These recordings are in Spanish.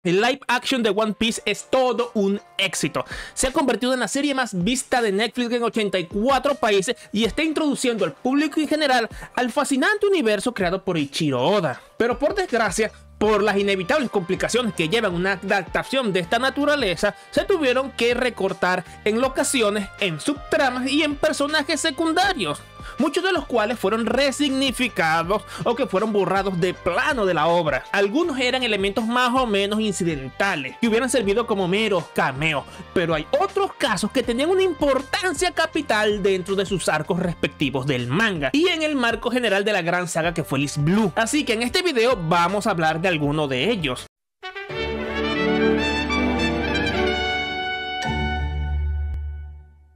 El live action de One Piece es todo un éxito. Se ha convertido en la serie más vista de Netflix en 84 países y está introduciendo al público en general al fascinante universo creado por Eiichiro Oda. Pero por desgracia, por las inevitables complicaciones que llevan una adaptación de esta naturaleza, se tuvieron que recortar en locaciones, en subtramas y en personajes secundarios, muchos de los cuales fueron resignificados o que fueron borrados de plano de la obra. Algunos eran elementos más o menos incidentales, que hubieran servido como meros cameos, pero hay otros casos que tenían una importancia capital dentro de sus arcos respectivos del manga y en el marco general de la gran saga que fue East Blue. Así que en este video vamos a hablar de alguno de ellos.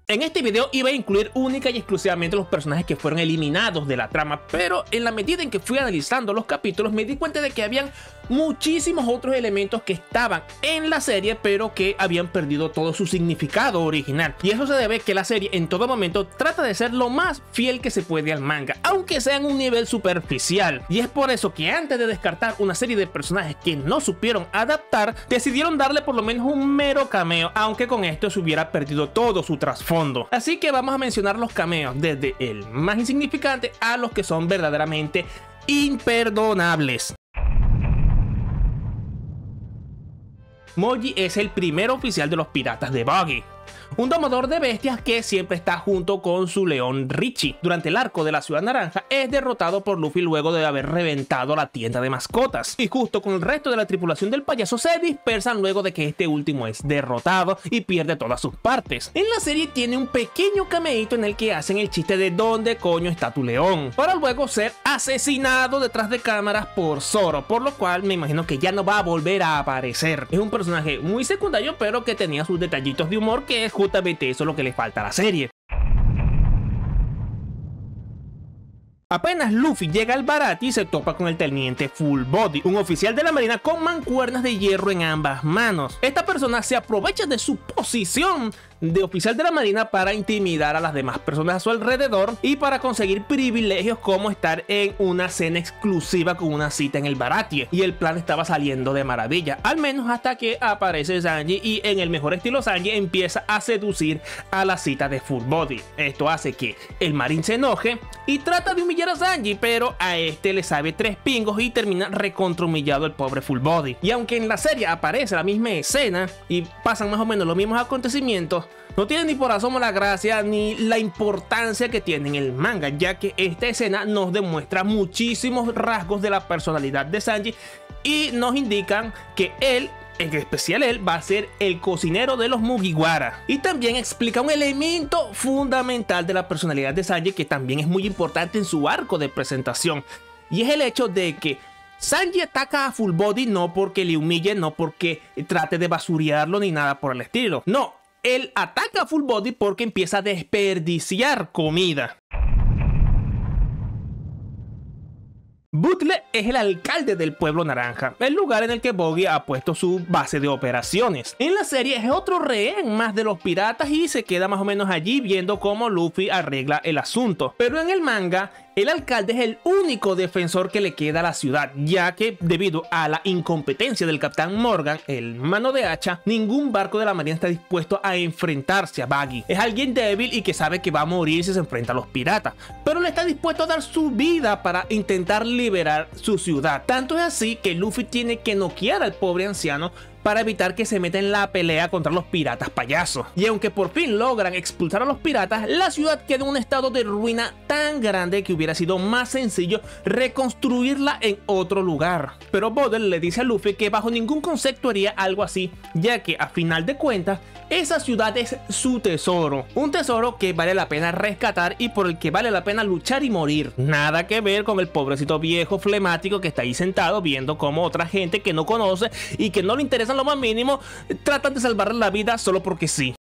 En este video iba a incluir única y exclusivamente los personajes que fueron eliminados de la trama, pero en la medida en que fui analizando los capítulos me di cuenta de que habían muchísimos otros elementos que estaban en la serie pero que habían perdido todo su significado original, y eso se debe a que la serie en todo momento trata de ser lo más fiel que se puede al manga, aunque sea en un nivel superficial, y es por eso que antes de descartar una serie de personajes que no supieron adaptar, decidieron darle por lo menos un mero cameo, aunque con esto se hubiera perdido todo su trasfondo. Así que vamos a mencionar los cameos desde el más insignificante a los que son verdaderamente imperdonables. Moji es el primer oficial de los piratas de Buggy, un domador de bestias que siempre está junto con su león Richie. Durante el arco de la Ciudad Naranja es derrotado por Luffy luego de haber reventado la tienda de mascotas, y justo con el resto de la tripulación del payaso se dispersan luego de que este último es derrotado y pierde todas sus partes. En la serie tiene un pequeño cameíto en el que hacen el chiste de ¿dónde coño está tu león?, para luego ser asesinado detrás de cámaras por Zoro, por lo cual me imagino que ya no va a volver a aparecer. Es un personaje muy secundario pero que tenía sus detallitos de humor, que es justamente eso lo que le falta a la serie. Apenas Luffy llega al Baratie se topa con el teniente Full Body, un oficial de la marina con mancuernas de hierro en ambas manos. Esta persona se aprovecha de su posición de oficial de la marina para intimidar a las demás personas a su alrededor y para conseguir privilegios como estar en una cena exclusiva con una cita en el Baratie, y el plan estaba saliendo de maravilla, al menos hasta que aparece Sanji y en el mejor estilo Sanji empieza a seducir a la cita de Full Body. Esto hace que el marín se enoje y trata de humillar a Sanji, pero a este le sabe tres pingos y termina recontra humillado el pobre Full Body. Y aunque en la serie aparece la misma escena y pasan más o menos los mismos acontecimientos, no tiene ni por asomo la gracia ni la importancia que tiene en el manga, ya que esta escena nos demuestra muchísimos rasgos de la personalidad de Sanji y nos indican que él, en especial él, va a ser el cocinero de los Mugiwara. Y también explica un elemento fundamental de la personalidad de Sanji que también es muy importante en su arco de presentación, y es el hecho de que Sanji ataca a Full Body no porque le humille, no porque trate de basurearlo ni nada por el estilo. No, él ataca a Full Body porque empieza a desperdiciar comida. Butler es el alcalde del pueblo naranja, el lugar en el que Buggy ha puesto su base de operaciones. En la serie es otro rehén más de los piratas y se queda más o menos allí viendo cómo Luffy arregla el asunto. Pero en el manga, el alcalde es el único defensor que le queda a la ciudad, ya que debido a la incompetencia del capitán Morgan, el mano de hacha, ningún barco de la marina está dispuesto a enfrentarse a Buggy. Es alguien débil y que sabe que va a morir si se enfrenta a los piratas, pero le está dispuesto a dar su vida para intentar liberar su ciudad. Tanto es así que Luffy tiene que noquear al pobre anciano para evitar que se meta en la pelea contra los piratas payasos. Y aunque por fin logran expulsar a los piratas, la ciudad queda en un estado de ruina tan grande que hubiera sido más sencillo reconstruirla en otro lugar. Pero Butler le dice a Luffy que bajo ningún concepto haría algo así, ya que a final de cuentas esa ciudad es su tesoro, un tesoro que vale la pena rescatar y por el que vale la pena luchar y morir. Nada que ver con el pobrecito viejo flemático que está ahí sentado viendo cómo otra gente que no conoce y que no le interesa lo más mínimo tratan de salvarle la vida solo porque sí.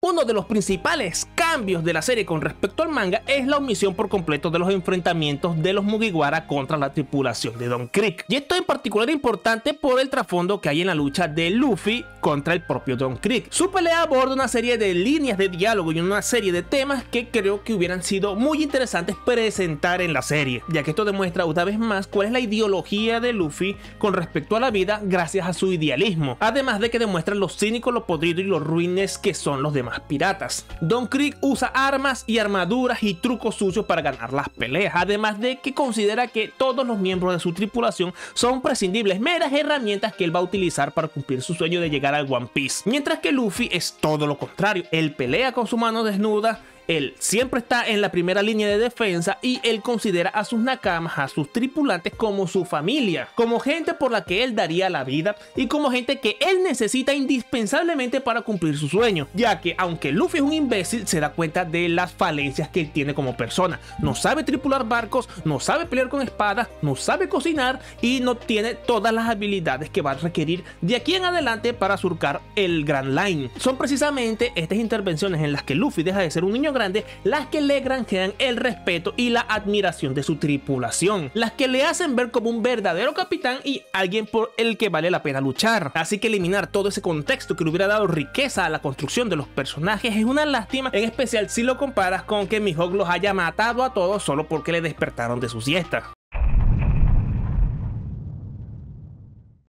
Uno de los principales cambios de la serie con respecto al manga es la omisión por completo de los enfrentamientos de los Mugiwara contra la tripulación de Don Krieg. Y esto en particular es importante por el trasfondo que hay en la lucha de Luffy contra el propio Don Krieg. Su pelea aborda una serie de líneas de diálogo y una serie de temas que creo que hubieran sido muy interesantes presentar en la serie, ya que esto demuestra una vez más cuál es la ideología de Luffy con respecto a la vida gracias a su idealismo, además de que demuestra lo cínico, lo podrido y lo ruines que son los demás piratas. Don Krieg usa armas y armaduras y trucos sucios para ganar las peleas, además de que considera que todos los miembros de su tripulación son prescindibles, meras herramientas que él va a utilizar para cumplir su sueño de llegar al One Piece, mientras que Luffy es todo lo contrario. Él pelea con su mano desnuda, él siempre está en la primera línea de defensa y él considera a sus nakamas, a sus tripulantes, como su familia, como gente por la que él daría la vida y como gente que él necesita indispensablemente para cumplir su sueño, ya que aunque Luffy es un imbécil, se da cuenta de las falencias que él tiene como persona. No sabe tripular barcos, no sabe pelear con espadas, no sabe cocinar y no tiene todas las habilidades que va a requerir de aquí en adelante para surcar el Grand Line. Son precisamente estas intervenciones en las que Luffy deja de ser un niño grande las que le granjean el respeto y la admiración de su tripulación, las que le hacen ver como un verdadero capitán y alguien por el que vale la pena luchar. Así que eliminar todo ese contexto que le hubiera dado riqueza a la construcción de los personajes es una lástima, en especial si lo comparas con que Mihawk los haya matado a todos solo porque le despertaron de su siesta.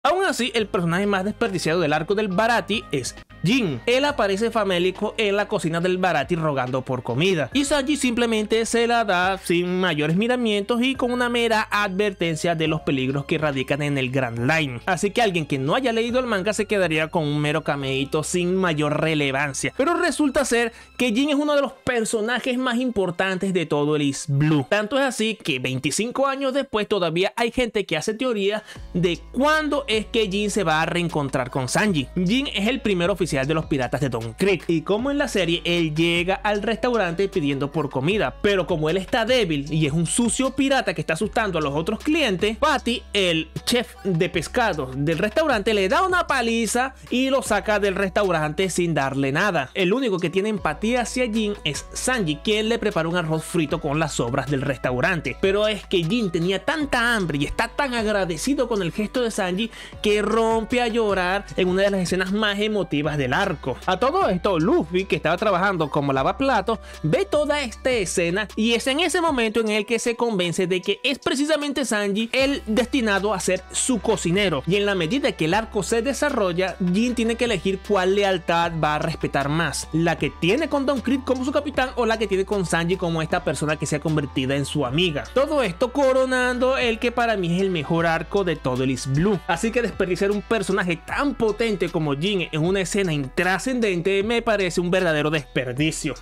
Aún así, el personaje más desperdiciado del arco del Baratie es Jin. Él aparece famélico en la cocina del Baratie rogando por comida, y Sanji simplemente se la da sin mayores miramientos y con una mera advertencia de los peligros que radican en el Grand Line. Así que alguien que no haya leído el manga se quedaría con un mero cameíto sin mayor relevancia, pero resulta ser que Jin es uno de los personajes más importantes de todo el East Blue. Tanto es así que 25 años después todavía hay gente que hace teorías de cuándo es que Jin se va a reencontrar con Sanji. Jin es el primer oficial de los piratas de Don Krieg, y como en la serie él llega al restaurante pidiendo por comida, pero como él está débil y es un sucio pirata que está asustando a los otros clientes, Patty, el chef de pescado del restaurante, le da una paliza y lo saca del restaurante sin darle nada. El único que tiene empatía hacia Jin es Sanji, quien le prepara un arroz frito con las sobras del restaurante, pero es que Jin tenía tanta hambre y está tan agradecido con el gesto de Sanji que rompe a llorar en una de las escenas más emotivas del arco. A todo esto, Luffy, que estaba trabajando como lavaplatos, ve toda esta escena y es en ese momento en el que se convence de que es precisamente Sanji el destinado a ser su cocinero, y en la medida que el arco se desarrolla, Jin tiene que elegir cuál lealtad va a respetar más, la que tiene con Don Krieg como su capitán o la que tiene con Sanji como esta persona que se ha convertido en su amiga. Todo esto coronando el que para mí es el mejor arco de todo el East Blue. Así que desperdiciar un personaje tan potente como Jin en una escena intrascendente me parece un verdadero desperdicio.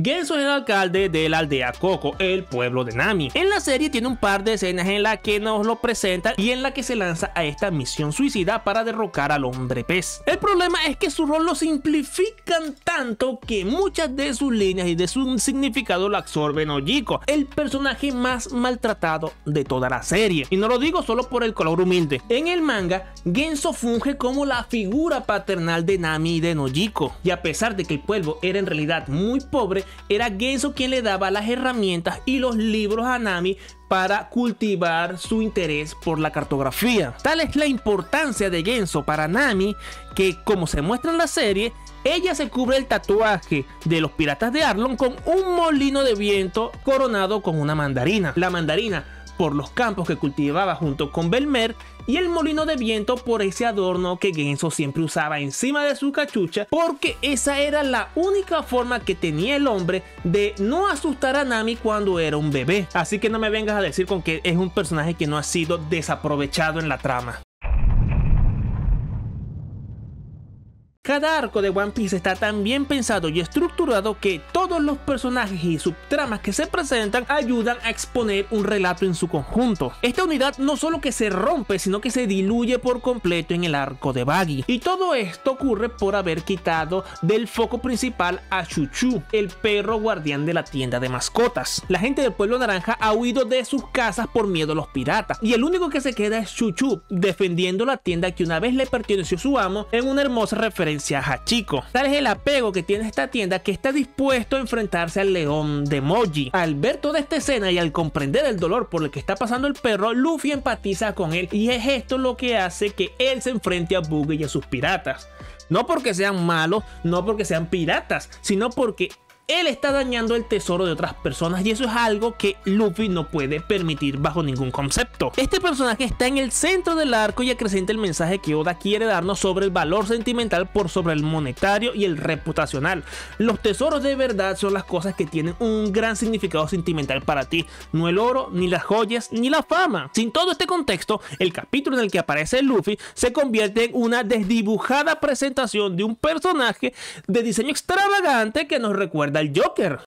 Genso es el alcalde de la aldea Coco, el pueblo de Nami. En la serie tiene un par de escenas en la que nos lo presentan y en la que se lanza a esta misión suicida para derrocar al hombre pez. El problema es que su rol lo simplifican tanto que muchas de sus líneas y de su significado lo absorbe Nojiko, el personaje más maltratado de toda la serie. Y no lo digo solo por el color humilde. En el manga, Genso funge como la figura paternal de Nami y de Nojiko, y a pesar de que el pueblo era en realidad muy pobre, era Genso quien le daba las herramientas y los libros a Nami para cultivar su interés por la cartografía. Tal es la importancia de Genso para Nami que, como se muestra en la serie, ella se cubre el tatuaje de los piratas de Arlong con un molino de viento coronado con una mandarina. La mandarina por los campos que cultivaba junto con Belmer, y el molino de viento por ese adorno que Genso siempre usaba encima de su cachucha, porque esa era la única forma que tenía el hombre de no asustar a Nami cuando era un bebé. Así que no me vengas a decir con que es un personaje que no ha sido desaprovechado en la trama. Cada arco de One Piece está tan bien pensado y estructurado que todos los personajes y subtramas que se presentan ayudan a exponer un relato en su conjunto. Esta unidad no solo que se rompe, sino que se diluye por completo en el arco de Buggy. Y todo esto ocurre por haber quitado del foco principal a Chuchu, el perro guardián de la tienda de mascotas. La gente del pueblo naranja ha huido de sus casas por miedo a los piratas, y el único que se queda es Chuchu, defendiendo la tienda que una vez le perteneció a su amo, en una hermosa referencia a Hachiko. Tal es el apego que tiene esta tienda que está dispuesto a enfrentarse al león de Moji. Al ver toda esta escena y al comprender el dolor por el que está pasando el perro, Luffy empatiza con él, y es esto lo que hace que él se enfrente a Buggy y a sus piratas. No porque sean malos, no porque sean piratas, sino porque él está dañando el tesoro de otras personas, y eso es algo que Luffy no puede permitir bajo ningún concepto. Este personaje está en el centro del arco y acrecenta el mensaje que Oda quiere darnos sobre el valor sentimental por sobre el monetario y el reputacional. Los tesoros de verdad son las cosas que tienen un gran significado sentimental para ti, no el oro, ni las joyas, ni la fama. Sin todo este contexto, el capítulo en el que aparece Luffy se convierte en una desdibujada presentación de un personaje de diseño extravagante que nos recuerda al Joker.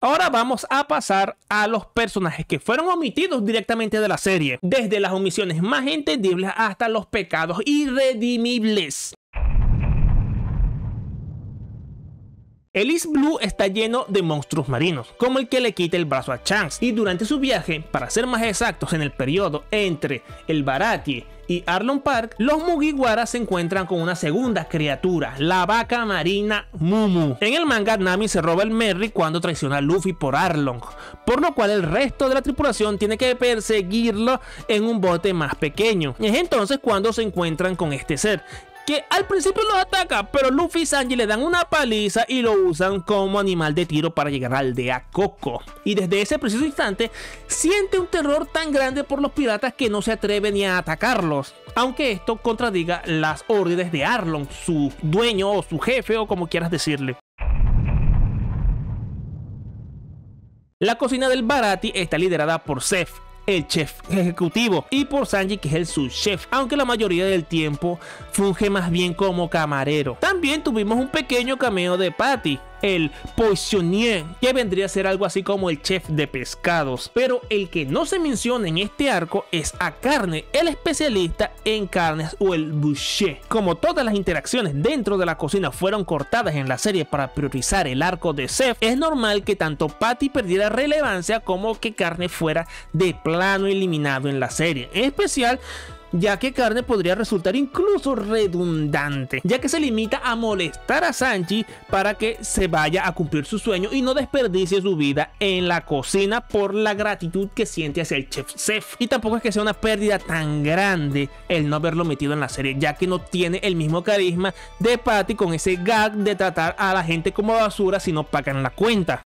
Ahora vamos a pasar a los personajes que fueron omitidos directamente de la serie, desde las omisiones más entendibles hasta los pecados irredimibles. El East Blue está lleno de monstruos marinos, como el que le quita el brazo a Shanks, y durante su viaje, para ser más exactos en el periodo entre el Baratie y Arlong Park, los Mugiwara se encuentran con una segunda criatura, la vaca marina Mumu. En el manga, Nami se roba el Merry cuando traiciona a Luffy por Arlong, por lo cual el resto de la tripulación tiene que perseguirlo en un bote más pequeño. Es entonces cuando se encuentran con este ser, que al principio los ataca, pero Luffy y Sanji le dan una paliza y lo usan como animal de tiro para llegar a la aldea Coco. Y desde ese preciso instante siente un terror tan grande por los piratas que no se atreve ni a atacarlos, aunque esto contradiga las órdenes de Arlong, su dueño o su jefe, o como quieras decirle. La cocina del Baratie está liderada por Zeph, el chef ejecutivo, y por Sanji, que es el subchef, aunque la mayoría del tiempo funge más bien como camarero. También tuvimos un pequeño cameo de Patty, el poissonnier, que vendría a ser algo así como el chef de pescados. Pero el que no se menciona en este arco es a Carne, el especialista en carnes, o el boucher. Como todas las interacciones dentro de la cocina fueron cortadas en la serie para priorizar el arco de Zeph, es normal que tanto Patty perdiera relevancia como que Carne fuera de plano eliminado en la serie. En especial, ya que Carne podría resultar incluso redundante, ya que se limita a molestar a Sanji para que se vaya a cumplir su sueño y no desperdicie su vida en la cocina por la gratitud que siente hacia el chef Zeph. Y tampoco es que sea una pérdida tan grande el no haberlo metido en la serie, ya que no tiene el mismo carisma de Patty con ese gag de tratar a la gente como basura si no pagan la cuenta.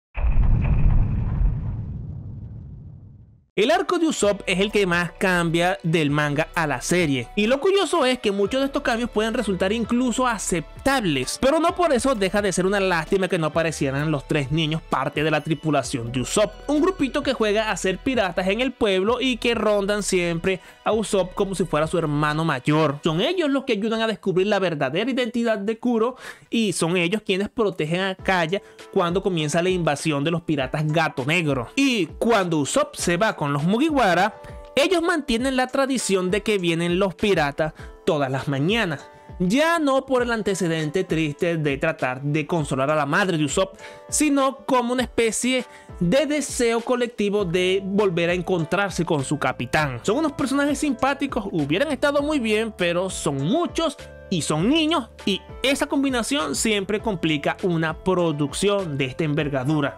El arco de Usopp es el que más cambia del manga a la serie, y lo curioso es que muchos de estos cambios pueden resultar incluso aceptables, pero no por eso deja de ser una lástima que no aparecieran los tres niños parte de la tripulación de Usopp, un grupito que juega a ser piratas en el pueblo y que rondan siempre a Usopp como si fuera su hermano mayor. Son ellos los que ayudan a descubrir la verdadera identidad de Kuro, y son ellos quienes protegen a Kaya cuando comienza la invasión de los piratas Gato Negro. Y cuando Usopp se va con los Mugiwara, ellos mantienen la tradición de que vienen los piratas todas las mañanas, ya no por el antecedente triste de tratar de consolar a la madre de Usopp, sino como una especie de deseo colectivo de volver a encontrarse con su capitán. Son unos personajes simpáticos, hubieran estado muy bien, pero son muchos y son niños, y esa combinación siempre complica una producción de esta envergadura.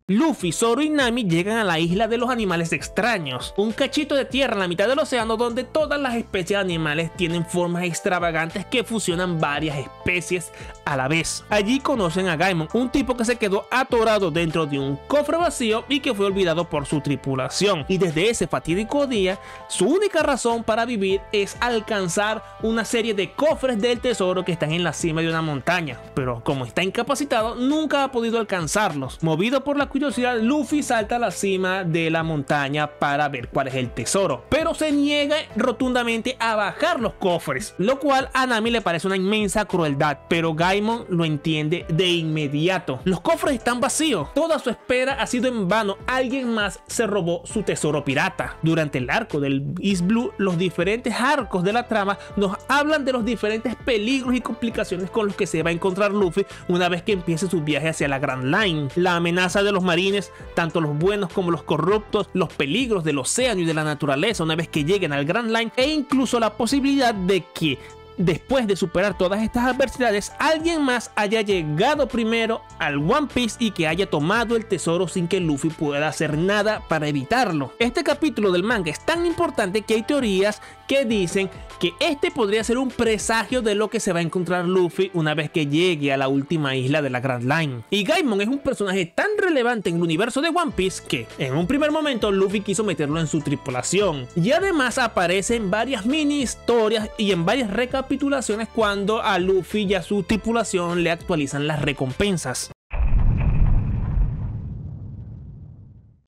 Luffy, Zoro y Nami llegan a la isla de los animales extraños, un cachito de tierra en la mitad del océano donde todas las especies de animales tienen formas extravagantes que fusionan varias especies. especies a la vez. Allí conocen a Gaimon, un tipo que se quedó atorado dentro de un cofre vacío y que fue olvidado por su tripulación. Y desde ese fatídico día, su única razón para vivir es alcanzar una serie de cofres del tesoro que están en la cima de una montaña. Pero como está incapacitado, nunca ha podido alcanzarlos. Movido por la curiosidad, Luffy salta a la cima de la montaña para ver cuál es el tesoro, pero se niega rotundamente a bajar los cofres, lo cual a Nami le parece una inmensa crueldad, pero Gaimon lo entiende de inmediato. Los cofres están vacíos, toda su espera ha sido en vano, alguien más se robó su tesoro pirata. Durante el arco del East Blue, los diferentes arcos de la trama nos hablan de los diferentes peligros y complicaciones con los que se va a encontrar Luffy una vez que empiece su viaje hacia la Grand Line. La amenaza de los marines, tanto los buenos como los corruptos, los peligros del océano y de la naturaleza una vez que lleguen al Grand Line, e incluso la posibilidad de que después de superar todas estas adversidades, alguien más haya llegado primero al One Piece y que haya tomado el tesoro sin que Luffy pueda hacer nada para evitarlo. Este capítulo del manga es tan importante que hay teorías que dicen que este podría ser un presagio de lo que se va a encontrar Luffy una vez que llegue a la última isla de la Grand Line. Y Gaimon es un personaje tan relevante en el universo de One Piece que en un primer momento Luffy quiso meterlo en su tripulación, y además aparece en varias mini historias y en varias recapitulaciones cuando a Luffy y a su tripulación le actualizan las recompensas.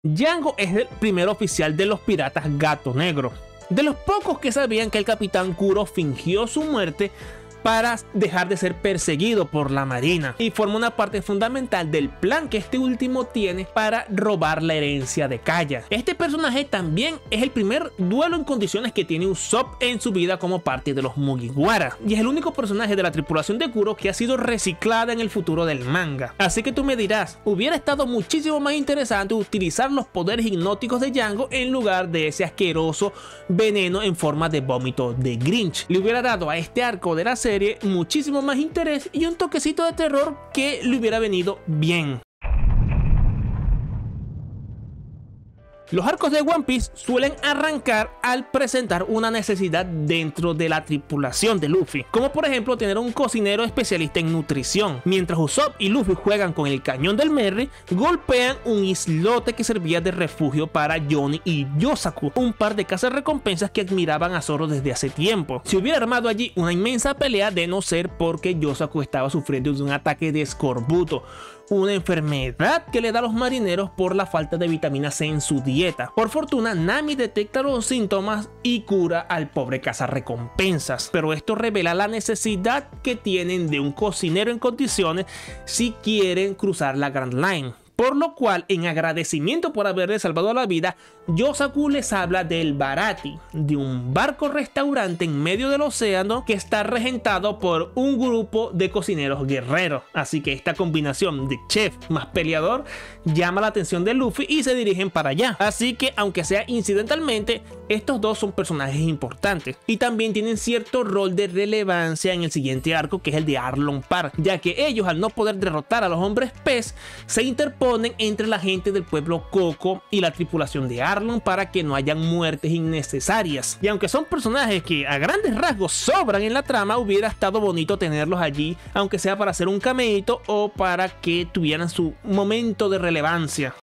Django es el primer oficial de los piratas Gato Negro, de los pocos que sabían que el capitán Kuro fingió su muerte para dejar de ser perseguido por la marina, y forma una parte fundamental del plan que este último tiene para robar la herencia de Kaya. Este personaje también es el primer duelo en condiciones que tiene Usopp en su vida como parte de los Mugiwara, y es el único personaje de la tripulación de Kuro que ha sido reciclada en el futuro del manga. Así que tú me dirás, hubiera estado muchísimo más interesante utilizar los poderes hipnóticos de Django en lugar de ese asqueroso veneno en forma de vómito de Grinch. Le hubiera dado a este arco de la serie muchísimo más interés y un toquecito de terror que le hubiera venido bien. Los arcos de One Piece suelen arrancar al presentar una necesidad dentro de la tripulación de Luffy, como por ejemplo tener un cocinero especialista en nutrición. Mientras Usopp y Luffy juegan con el cañón del Merry, golpean un islote que servía de refugio para Johnny y Yosaku, un par de cazarrecompensas que admiraban a Zoro desde hace tiempo. Se hubiera armado allí una inmensa pelea de no ser porque Yosaku estaba sufriendo de un ataque de escorbuto, una enfermedad que le da a los marineros por la falta de vitamina C en su dieta. Por fortuna, Nami detecta los síntomas y cura al pobre cazarrecompensas, pero esto revela la necesidad que tienen de un cocinero en condiciones si quieren cruzar la Grand Line. Por lo cual, en agradecimiento por haberle salvado la vida, Yosaku les habla del Baratie, de un barco restaurante en medio del océano que está regentado por un grupo de cocineros guerreros. Así que esta combinación de chef más peleador llama la atención de Luffy y se dirigen para allá. Así que, aunque sea incidentalmente, estos dos son personajes importantes y también tienen cierto rol de relevancia en el siguiente arco, que es el de Arlong Park, ya que ellos, al no poder derrotar a los hombres pez, se interponen entre la gente del pueblo Coco y la tripulación de Arlong para que no hayan muertes innecesarias. Y aunque son personajes que a grandes rasgos sobran en la trama, hubiera estado bonito tenerlos allí, aunque sea para hacer un cameíto o para que tuvieran su momento de relevancia.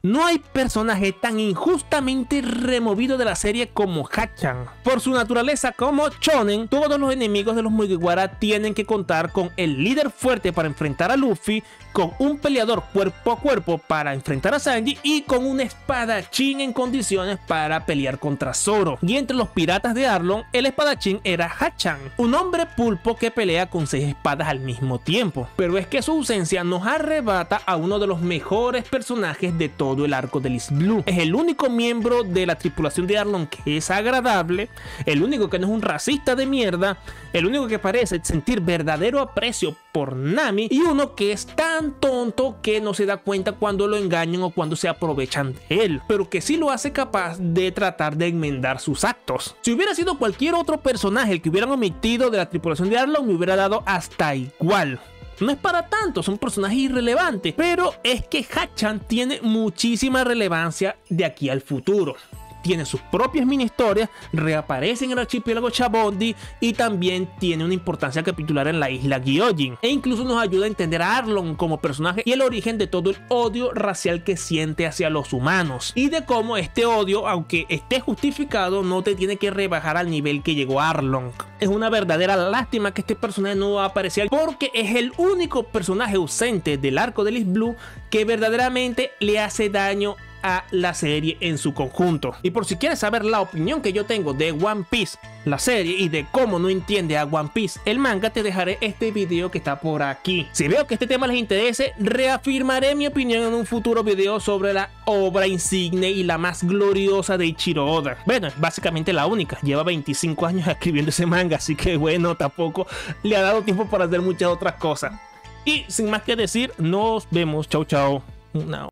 No hay personaje tan injustamente removido de la serie como Hachan. Por su naturaleza como shonen, todos los enemigos de los Mugiwara tienen que contar con el líder fuerte para enfrentar a Luffy, con un peleador cuerpo a cuerpo para enfrentar a Sanji y con un espadachín en condiciones para pelear contra Zoro. Y entre los piratas de Arlong, el espadachín era Hachan, un hombre pulpo que pelea con 6 espadas al mismo tiempo. Pero es que su ausencia nos arrebata a uno de los mejores personajes de todo el arco del East Blue. Es el único miembro de la tripulación de Arlong que es agradable, el único que no es un racista de mierda, el único que parece sentir verdadero aprecio por Nami, y uno que es tan tonto que no se da cuenta cuando lo engañan o cuando se aprovechan de él, pero que sí lo hace capaz de tratar de enmendar sus actos. Si hubiera sido cualquier otro personaje el que hubieran omitido de la tripulación de Arlong, me hubiera dado hasta igual. No es para tanto, son personajes irrelevantes, pero es que Hachan tiene muchísima relevancia de aquí al futuro. tiene sus propias mini historias, reaparece en el archipiélago Chabondi y también tiene una importancia capitular en la isla Gyojin, e incluso nos ayuda a entender a Arlong como personaje y el origen de todo el odio racial que siente hacia los humanos, y de cómo este odio, aunque esté justificado, no te tiene que rebajar al nivel que llegó Arlong. Es una verdadera lástima que este personaje no va a aparecer, porque es el único personaje ausente del arco de East Blue que verdaderamente le hace daño a la serie en su conjunto. Y por si quieres saber la opinión que yo tengo de One Piece, la serie, y de cómo no entiende a One Piece el manga, te dejaré este video que está por aquí. Si veo que este tema les interese, reafirmaré mi opinión en un futuro video sobre la obra insigne y la más gloriosa de Eiichiro Oda. Bueno, es básicamente la única, lleva 25 años escribiendo ese manga, así que bueno, tampoco le ha dado tiempo para hacer muchas otras cosas. Y sin más que decir, nos vemos, chau chau. No.